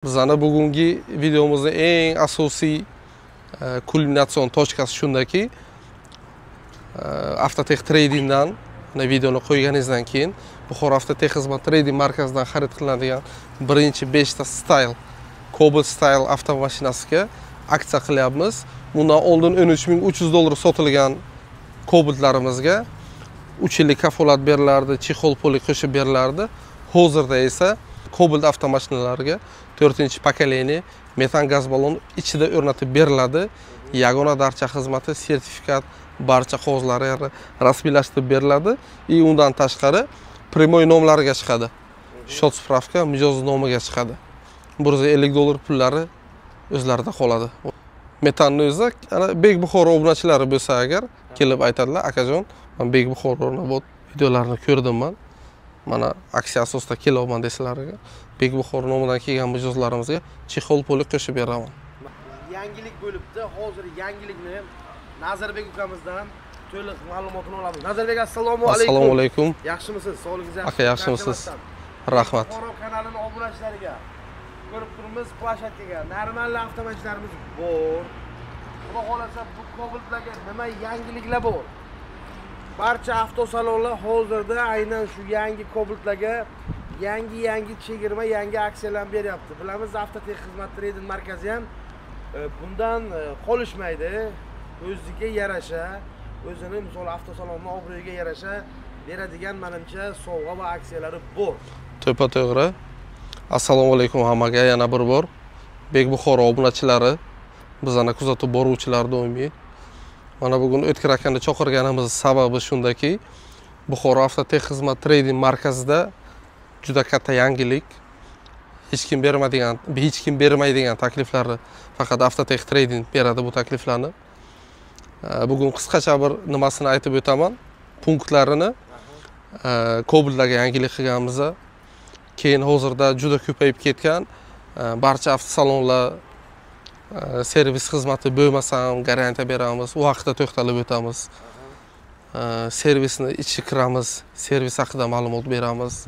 Bizning bugungi videomizning eng asosiy kulminatsion tochkasi shundaki, Avtotech Tradingdan videoni qo'yganingizdan keyin Buxoro Avtotech xizmat trading markazidan xarid qilinadigan birinchi 5 ta Style Cobalt Style avtomashinasiga aksiya qilyapmiz. Bundan oldin 13.300 dollar sotilgan Cobaltlarimizga 3 yillik kafolat berilardi, chexol puli qo'shib berilardi. Hozirda esa Cobalt avtomashinalariga 4-pokoleniya metan gaz ballon ichida o'rnatib beriladi. Yagona darcha xizmati, sertifikat, barcha qog'ozlari rasmiylashtirib beriladi. Undan tashqari primoy nomlariga chiqadi. Shot spravka mijoz-nomiga chiqadi. 150 dollar pullari o'zlarida qoladi. Metanni o'zi ana Bek Buxoro obunachilari bo'lsa agar kelib aytadilar, akajon, men Bek Buxoroning bu videolarini ko'rdim men. Mana aksiya asosida kelyapman desalarga, Bek Buxoro nomidan kelgan mijozlarimizga chexol puli qo'shib beraman. Yangilik bo'libdi. Hozir yangilikni Nazarbek ukamizdan to'liq ma'lumotini olamiz. Nazarbek, assalomu alaykum. Assalomu alaykum. Yaxshimisiz? Sog'ligingiz yaxshimi? Aka, yaxshimisiz? Rahmat. Buxoro kanalining obunachilariga ko'rib turibmiz, plashatkaga normal avtomashinlarimiz bor. Xudo xolasa bu Cobaltlarga nima yangiliklar bor? Barcha avtosalonlar hozirda aynan shu yangi Cobaltlarga yangi chegirma, yangi aksiyalar beryapti. Bilamiz, Avtotech xizmat trading markazi ham bundan qolishmaydi. O'ziga yarasha, o'zining misol avtosalonning obro'yiga yarasha beradigan menimcha sovg'a va aksiyalari bor. To'g'ri. Assalomu alaykum hammaga yana bir bor. Bek Buxoro obunachilari, bizlarni kuzatib boruvchilar doimiy. Mana bugun O'tkir akani chaqirganimiz sababi shundaki, Buxoro Avtotech xizmat trading markazida juda katta yangilik, hech kim bermaydigan takliflarni faqat Avtotech Trading beradi bu takliflarni. Bugun qisqacha bir nimasini aytib o'taman, punktlarini. Cobaltlarga yangilik qilganmiz. Keyin hozirda juda ko'payib ketgan barcha avtosalonlar servis xizmati bo'lmasa ham garantiya beramiz. U haqida to'xtalib o'tamiz. Servisni ichi kiramiz, servis haqida ma'lumot beramiz.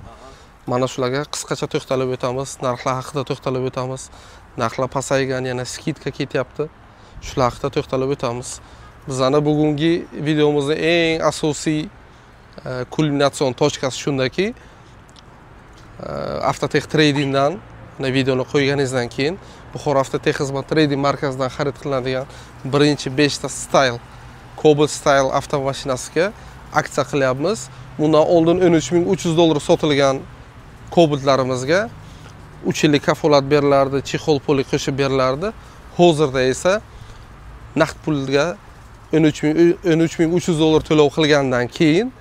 Mana shularga qisqacha to'xtalib o'tamiz, narxlar haqida to'xtalib o'tamiz. Narxlar pasaygan, yana skidka ketyapti. Shular haqida to'xtalib o'tamiz. Bizning bugungi videomizning eng asosiy kulminatsion tochkasi shundaki, Avtotech Tradingdan videoni qo'yganingizdan keyin Buxoro Avtotech xizmat trading markazidan xarid qilinadigan birinchi 5 ta Style Cobalt Style avtomashinasiga aksiya qilyapmiz. Bundan oldin 13.300 dollar sotilgan Cobaltlarimizga 3 yillik kafolat berilardi, chexol puli qo'shib berilardi. Hozirda esa naqd pulga 13.300 dollar to'lov qilgandan keyin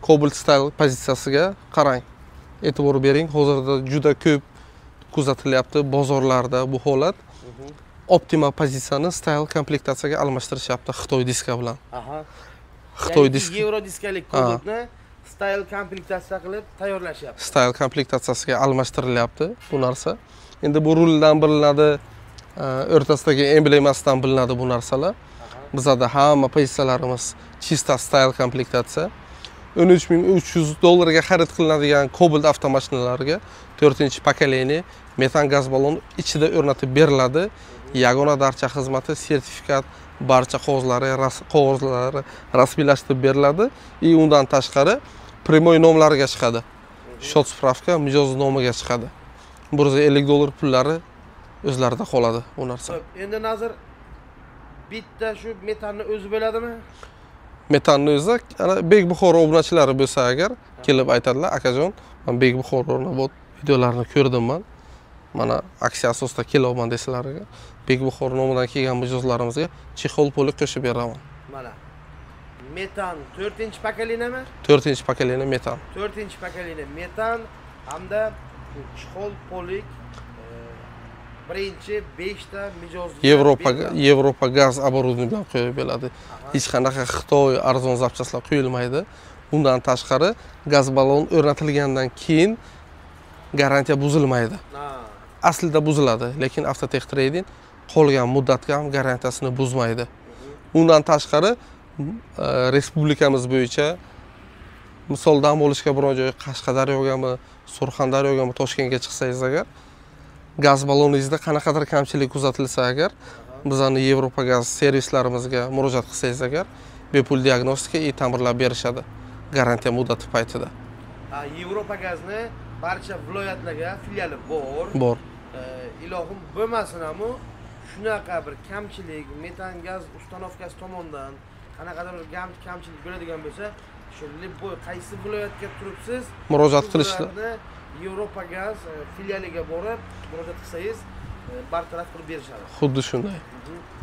Cobalt Style pozitsiyasiga qarang. E'tibor bering, hozirda juda ko'p kuzatilyapti bozorlarda bu holat. Optima pozitsiyani Style komplektatsiyaga almashtirishyapti Xitoy diska bilan. Xitoy disk Euro diskalik Cobaltni Style komplektatsiya qilib tayyorlashyapti. Style komplektatsiyasiga almashtirilyapti bu narsa. Endi bu ruldan bilinadi, o'rtasidagi emblemasidan bilinadi bu narsalar. Bizda hamma pozitsiyalarimiz chista Style komplektatsiya. 13.300 dollarga xarid qilinadigan Cobalt avtomashinalariga 4-pokoleniya metan gaz ballon ichida o'rnatib beriladi. Yagona darcha xizmati, sertifikat, barcha qog'ozlari rasmiylashtirib beriladi. Undan tashqari primoy nomlariga chiqadi. Shot spravka mijoz-nomiga chiqadi. 150 dollar pullari o'zlarida qoladi bu narsa. Endi Nazir, bitta shu metanni o'zi bo'ladimi? Metanni o'zi ana Bek Buxoro obunachilari bo'lsa agar kelib aytadilar, akajon, men Bek Buxoroning bu videolarini ko'rdim men. Mana aksiya asosida kelyapman desalarga, Bek Buxoro nomidan kelgan mijozlarimizga chexol puli qo'shib beraman. Mana metan 4-pokoleniyami? 4-pokoleniya metan. 4-pokoleniya metan hamda chexol polik birinchi 5 ta mijozga Yevropa gaz оборудование bilan qo'yib beradi. Hech qanaqa Xitoy arzon zapchastlar qo'yilmaydi. Undan tashqari gaz ballon o'rnatilgandan keyin garantiya buzilmaydi. Aslida buziladi, lekin Avtotech Trading qolgan muddatga ham garantiyasini buzmaydi. Undan tashqari respublikamiz bo'yicha misol dam olishga biror joy Qashqadaryogami, Surxondaryogami, Toshkentga chiqsangiz agar gaz balloningizda qanaqadir kamchilik kuzatilsa agar, bizani Yevropa gaz servislarimizga murojaat qilsangiz agar, bepul diagnostika va ta'mirlab berishadi garantiya muddati paytida. Yevropa gazni barcha viloyatlarga filiali bor. Bor. Ilohim bo'lmasin ham shunaqa bir kamchilik metan gaz ustanovkasi tomonidan qanaqadir bir kamchilik bo'ladigan bo'lsa, shu qaysi viloyatga turibsiz, murojaat qilishni Yevropa gaz filialiga borib murojaat qilsangiz bartaraf qilib berishadi. Xuddi shunday.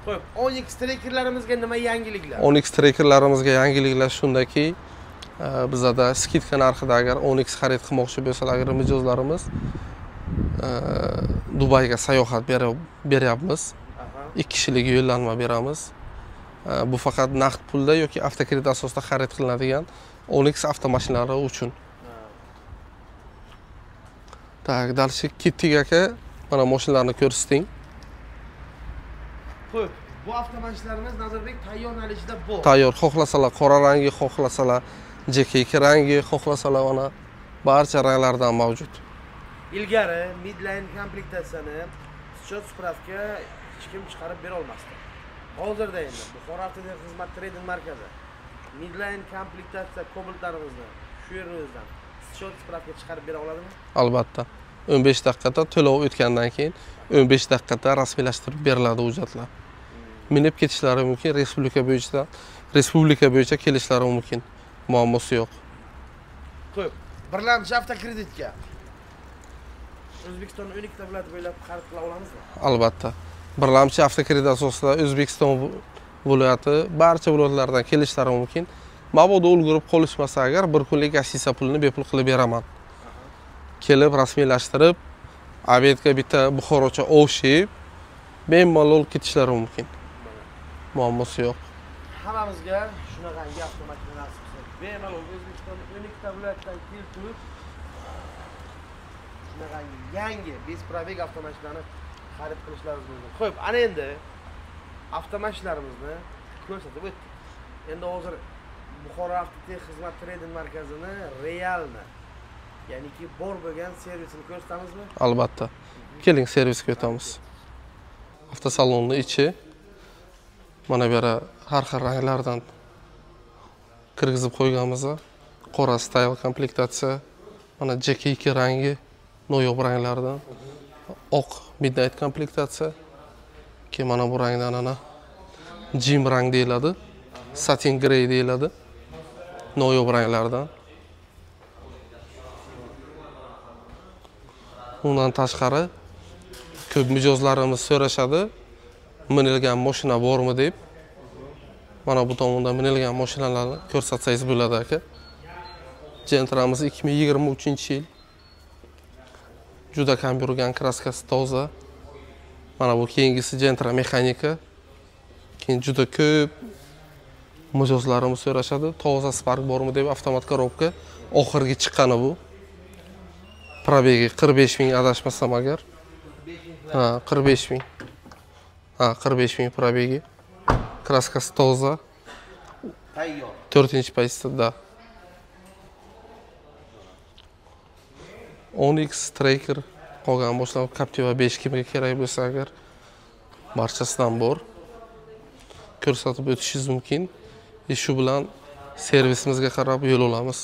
Xo'p, Onyx trackerlarimizga nima yangiliklar? Onyx trackerlarimizga yangiliklar shundaki, bizada skidka narxida agar Onyx xarid qilmoqchi bo'lsalar, agar mijozlarimiz Dubayga sayohat beryapmiz. 2 kishilik yo'llanma beramiz. Bu faqat naqd pulda yoki avtokredit asosida xarid qilinadigan Onyx avtomashinalari uchun. Tak, dalshi ketdik aka. Mana mashinalarni ko'rsating. Xo'p, bu avtomashinalarimiz Nazarbek tayyorlanishida bor. Tayyor, xohlasalar qora rangi, xohlasalar JK2 rangi, xohlasalar mana barcha ranglardan mavjud. Ilgari midline komplektatsiyani schyot spravka hech kim chiqarib bera olmasdi. Hozirda endi Buxoro avtotexnik xizmat trading markazi midline komplektatsiya kobaltlarimizni shu yerimizdan schyot spravka chiqarib bera oladimi? Albatta. 15 daqiqada to'lov o'tgandan keyin 15 daqiqada rasmiylashtirib beriladi hujjatlar. Minib ketishlari mumkin, respublika bo'yicha kelishlari mumkin. Muammosi yo'q. Xo'p, birlamchi avtokreditga O'zbekiston 12 ta viloyat bo'ylab xarid qila olamizmi? Albatta. Birlamchi avtokredit asosida O'zbekiston viloyati barcha viloyatlardan kelishlari mumkin. Mabodo ulgurib qolishmasa agar bir kunlik gastitsa pulini bepul qilib beraman. Kelib rasmiylashtirib, obedga bitta buxorocha o'shib, bemalol ketishlari mumkin. Muammosi yo'q. Hammamizga shunaqangi avtomashina nasib qilsin. Bemalol O'zbekiston 12 ta viloyatdan kelib shunaqangi yangi besprabeg avtomashinani xarid qilishlaringiz mumkin. Xo'p, ana endi avtomashinalarimizni ko'rsatib o'tdik. Endi hozir Buxoro avtotexnik xizmat trading markazini realni, ya'niki bor bo'lgan servisini ko'rsatamizmi? Albatta. Keling, servisga o'tamiz. Avtosalonni ichi mana bu yerda har xil ranglardan kirgizib qo'yganmiz. Qora style komplektatsiya, mana JK2 rangi, noyob ranglardan, oq midnight komplektatsiya. Keyin mana bu rangdan ana jim rang deyiladi, satin grey deyiladi. Noyob ranglardan. Undan tashqari ko'p mijozlarimiz so'rashadi, minilgan mashina bormi deb. Mana bu tomonda minilgan mashinalarni ko'rsatsangiz bo'ladi aka. Gentramiz 2023-yil. Juda kam yurgan, kraskasi toza. Mana bu keyingisi Gentra mexanika. Keyin juda ko'p mijozlarimiz so'rashadi, toza Spark bormi deb, avtomat korobka. Oxirgi chiqqani bu. Probegi 45 ming adashmasam agar. Ha, 45 ming. Ha, 45 ming probegi. Kraskasi toza. Tayyor. 4-pozitsiyada. Onyx Tracker qolgan boshqa Captiva 5 kimga kerak bo'lsa agar barchasidan bor. Ko'rsatib o'tishingiz mumkin. Shu bilan servisimizga qarab yo'l olamiz.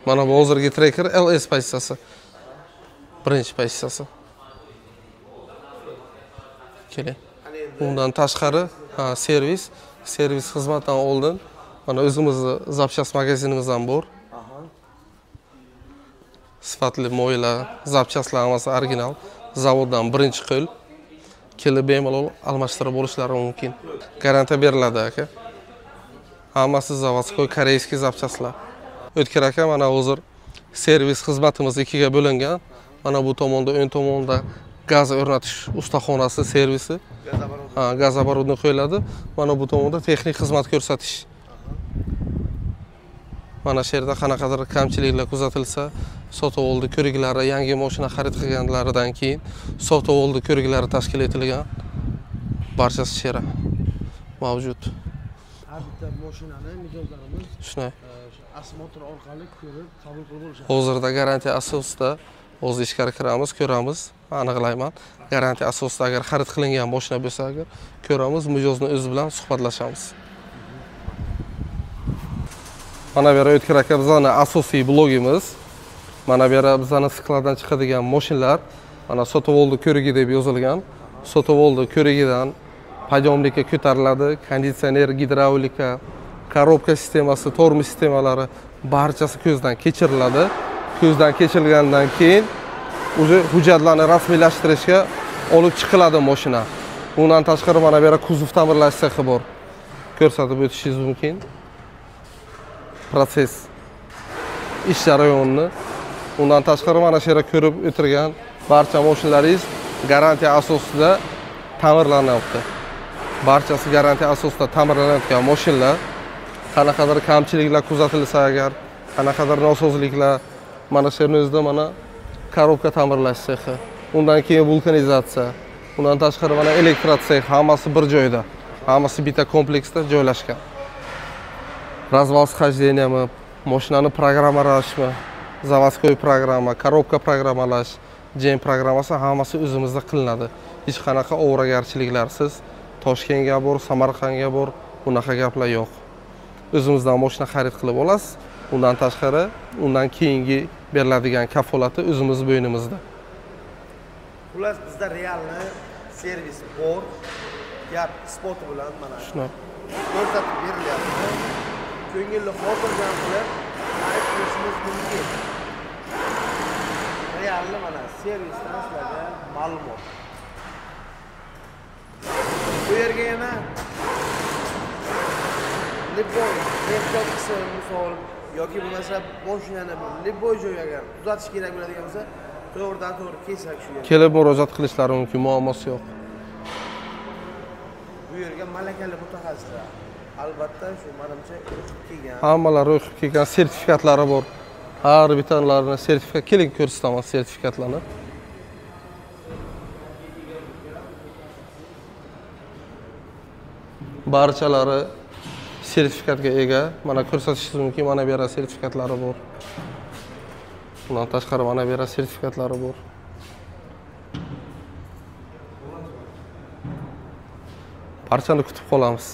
Mana bu hozirgi Tracker LS pozitsiyasi. Birinchi pozitsiyasi. Keling. Undan tashqari, servis xizmatdan oldin mana o'zimizning zapchast magazinimiz ham bor. Sifatli mo'ylar, zapchastlar hammasi original, zavoddan birinchi qo'l. Kelib bemalol almashtirib olishlari mumkin. Garantiya beriladi aka. Hammasi zavodskiy koreyskiy zapchastlar. O'tkir aka, mana hozir servis xizmatimiz ikkiga bo'lingan. Mana bu tomonda, o'ng tomonda gaz o'rnatish ustaxonasi servisi. Gaz оборудование qo'yiladi. Mana bu tomonda texnik xizmat ko'rsatish. Mana shu yerda qanaqadir kamchiliklar kuzatilsa, sotib oldi ko'riklari, yangi mashina xarid qilganlaridan keyin sotib oldi ko'riklari tashkil etilgan. Barchasi shu yerda. mavjud. Har bitta mashinani mijozlarimiz Shunday. osmotr orqali ko'rib, qabul qilib olishadi. Hozirda garantiya asosida o'z ichkari kiramiz, ko'ramiz, aniqlayman. Garantiya asosida agar xarid qilingan mashina bo'lsa, agar ko'ramiz, mijozning o'zi bilan suhbatlashamiz. Mana bu yerda O'tkir aka bizning asosiy blogimiz. Mana bu yerda bizning skladdan chiqadigan mashinalar, mana sotovoldi ko'rigi deb yozilgan. Sotovoldi ko'rigidan podъемlikka ko'tariladi, konditsioner, gidravlika, korobka sistemasi, tormoz sistemalari barchasi ko'zdan kechiriladi. Ko'zdan kechirilgandan keyin o'zi hujjatlarni rasmiylashtirishga olib chiqiladi mashina. Bundan tashqari mana bu yerda kuzov ta'mirlash sexi bor. Ko'rsatib o'tishingiz mumkin. Proses ish jarayonini. Undan tashqari mana shu yerda ko'rib o'tirgan barcha mashinalaringiz garantiya asosida ta'mirlanyapti. Barchasi garantiya asosida ta'mirlanayotgan mashinalar. Qanaqadir kamchiliklar kuzatilsa agar, qanaqadir nosozliklar, mana shu yerning o'zida mana korobka ta'mirlash sexi, undan keyin vulkanizatsiya, undan tashqari mana elektrot sex, hammasi bir joyda, hammasi bitta kompleksda joylashgan. Razval схожденияmi, mashinani programmalashmi, заводской programma, korobka programmalash, jam programmasi hammasi o'zimizda qilinadi. Hech qanaqa o'ragarchiliklarsiz Toshkentga bor, Samarqandga bor, bunaqa gaplar yo'q. O'zimizdan mashina xarid qilib olasiz. Undan tashqari, undan keyingi beriladigan kafolati o'zimiz bo'ynimizda. Xullas bizda realni servis bor. Gap isboti bilan mana Shunday. ko'rsatib berilyapti. Ko'ngilli xotirjam qilib xarid qilishimiz mumkin. Realni mana servisdan sizlarga ma'lumot. Bu yerga yana Liboy mehmonchisi misol yoki bo'lmasa mashinani Liboy joyga tuzatish kerak bo'ladigan bo'lsa, to'g'ridan to'g'ri kelsak shu yerga. Kelib murojaat qilishlari mumkin, muammosi yo'q. Bu yerga malakali mutaxassislar albatta shu menimcha o'qib kelgan. Hammalari o'qib kelgan, sertifikatlari bor. Har bittalarini sertifikat keling ko'rsataman sertifikatlarni. Barchalari sertifikatga ega. Mana ko'rsatishingiz mumkin, mana bu yerda sertifikatlari bor. Bundan tashqari mana bu yerda sertifikatlari bor. Barchani kutib qolamiz.